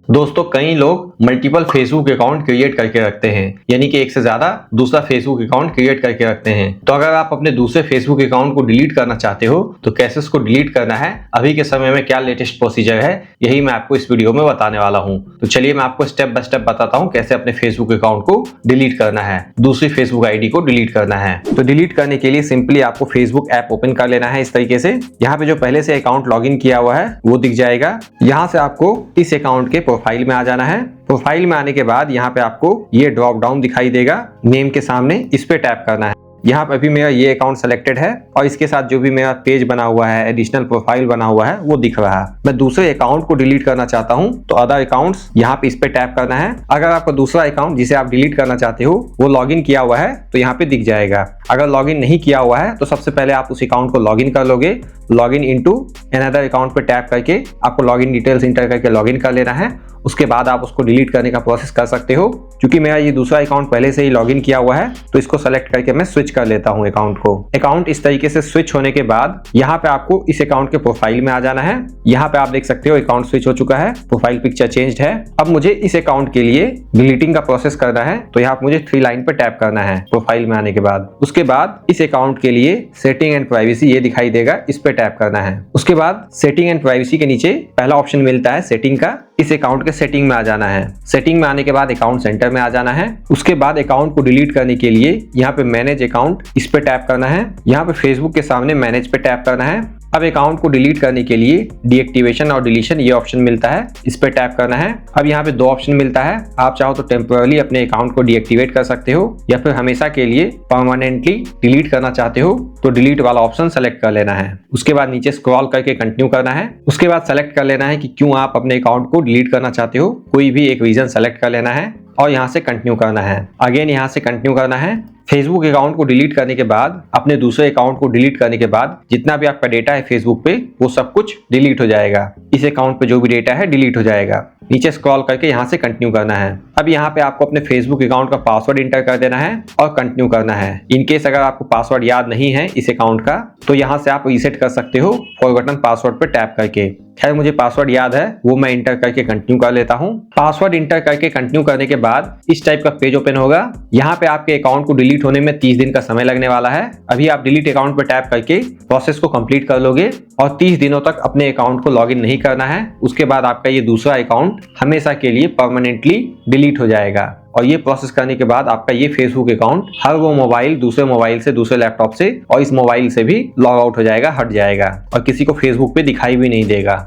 दोस्तों कई लोग मल्टीपल फेसबुक अकाउंट क्रिएट करके रखते हैं, यानी कि एक से ज्यादा दूसरा फेसबुक अकाउंट क्रिएट करके रखते हैं। तो अगर आप अपने दूसरे फेसबुक अकाउंट को डिलीट करना चाहते हो तो कैसे उसको डिलीट करना है, अभी के समय में क्या लेटेस्ट प्रोसीजर है, यही मैं आपको इस वीडियो में बताने वाला हूँ। तो चलिए मैं आपको स्टेप बाय स्टेप बताता हूँ कैसे अपने फेसबुक अकाउंट को डिलीट करना है, दूसरी फेसबुक आईडी को डिलीट करना है। तो डिलीट करने के लिए सिंपली आपको फेसबुक ऐप ओपन कर लेना है। इस तरीके से यहाँ पे जो पहले से अकाउंट लॉग इन किया हुआ है वो दिख जाएगा। यहाँ से आपको इस अकाउंट के प्रोफाइल में आ जाना है। प्रोफाइल में आने के बाद यहाँ पे आपको ये ड्रॉप डाउन दिखाई देगा नेम के सामने, इस पे टैप करना है। यहाँ पे अभी मेरा ये अकाउंट सेलेक्टेड है और इसके साथ जो भी मेरा पेज बना हुआ है, एडिशनल प्रोफाइल बना हुआ है, वो दिख रहा है। मैं दूसरे अकाउंट को डिलीट करना चाहता हूँ तो अदर अकाउंट्स यहाँ पे इस पे टैप करना है। अगर आपका दूसरा अकाउंट जिसे आप डिलीट करना चाहते हो वो लॉगिन किया हुआ है तो यहाँ पे दिख जाएगा। अगर लॉगिन नहीं किया हुआ है तो सबसे पहले आप उस अकाउंट को लॉगिन कर लोगे। लॉगिन इनटू अनदर अकाउंट पे टैप करके आपको लॉगिन डिटेल्स इंटर करके लॉगिन कर लेना है। उसके बाद आप उसको डिलीट करने का प्रोसेस कर सकते हो। क्योंकि मेरा ये दूसरा अकाउंट पहले से ही लॉगिन किया हुआ है तो इसको सेलेक्ट करके मैं स्विच कर लेता हूँ अकाउंट को। अकाउंट इस तरीके से स्विच होने के बाद यहाँ पे आपको इस अकाउंट के प्रोफाइल में आ जाना है। यहाँ पे आप देख सकते हो अकाउंट स्विच हो चुका है, प्रोफाइल पिक्चर चेंज्ड है। अब मुझे इस अकाउंट के लिए डिलीटिंग का प्रोसेस करना है तो यहाँ मुझे 3 लाइन पे टैप करना है प्रोफाइल में आने के बाद। उसके बाद इस अकाउंट के लिए सेटिंग एंड प्राइवेसी ये दिखाई देगा, इस पे टैप करना है। उसके बाद सेटिंग एंड प्राइवेसी के नीचे पहला ऑप्शन मिलता है सेटिंग का, इस अकाउंट के सेटिंग में आ जाना है। सेटिंग में आने के बाद अकाउंट सेंटर में आ जाना है। उसके बाद अकाउंट को डिलीट करने के लिए यहाँ पे मैनेज अकाउंट, इस पे टैप करना है। यहाँ पे फेसबुक के सामने मैनेज पे टैप करना है। अब अकाउंट को डिलीट करने के लिए डीएक्टिवेशन और डिलीशन ये ऑप्शन मिलता है, इस पे टैप करना है। अब यहाँ पे 2 ऑप्शन मिलता है, आप चाहो तो टेम्पोरली अपने अकाउंट को डीएक्टिवेट कर सकते हो या फिर हमेशा के लिए परमानेंटली डिलीट करना चाहते हो तो डिलीट वाला ऑप्शन सेलेक्ट कर लेना है। उसके बाद नीचे स्क्रॉल करके कंटिन्यू करना है। उसके बाद सेलेक्ट कर लेना है कि क्यों आप अपने अकाउंट को डिलीट करना चाहते हो, कोई भी एक रीजन सेलेक्ट कर लेना है और यहाँ से कंटिन्यू करना है। अगेन यहाँ से कंटिन्यू करना है। फेसबुक अकाउंट को डिलीट करने के बाद, अपने दूसरे अकाउंट को डिलीट करने के बाद जितना भी आपका डेटा है फेसबुक पे वो सब कुछ डिलीट हो जाएगा। इस अकाउंट पे जो भी डेटा है डिलीट हो जाएगा। नीचे स्क्रॉल करके यहाँ से कंटिन्यू करना है। अब यहाँ पे आपको अपने फेसबुक अकाउंट का पासवर्ड इंटर कर देना है और कंटिन्यू करना है। इनकेस अगर आपको पासवर्ड याद नहीं है इस अकाउंट का तो यहाँ से आप रीसेट कर सकते हो फॉरगॉटन पासवर्ड पे टैप करके। खैर मुझे पासवर्ड याद है, वो मैं इंटर करके कंटिन्यू कर लेता हूँ। पासवर्ड इंटर करके कंटिन्यू करने के बाद इस टाइप का पेज ओपन होगा। यहाँ पे आपके अकाउंट को डिलीट होने में 30 दिन का समय लगने वाला है। अभी आप डिलीट अकाउंट पे टैप करके प्रोसेस को कंप्लीट कर लोगे और 30 दिनों तक अपने अकाउंट को लॉगिन नहीं करना है। उसके बाद आपका ये दूसरा अकाउंट हमेशा के लिए परमानेंटली डिलीट हो जाएगा। और ये प्रोसेस करने के बाद आपका ये फेसबुक अकाउंट हर वो मोबाइल, दूसरे मोबाइल से, दूसरे लैपटॉप से और इस मोबाइल से भी लॉग आउट हो जाएगा, हट जाएगा और किसी को फेसबुक पे दिखाई भी नहीं देगा।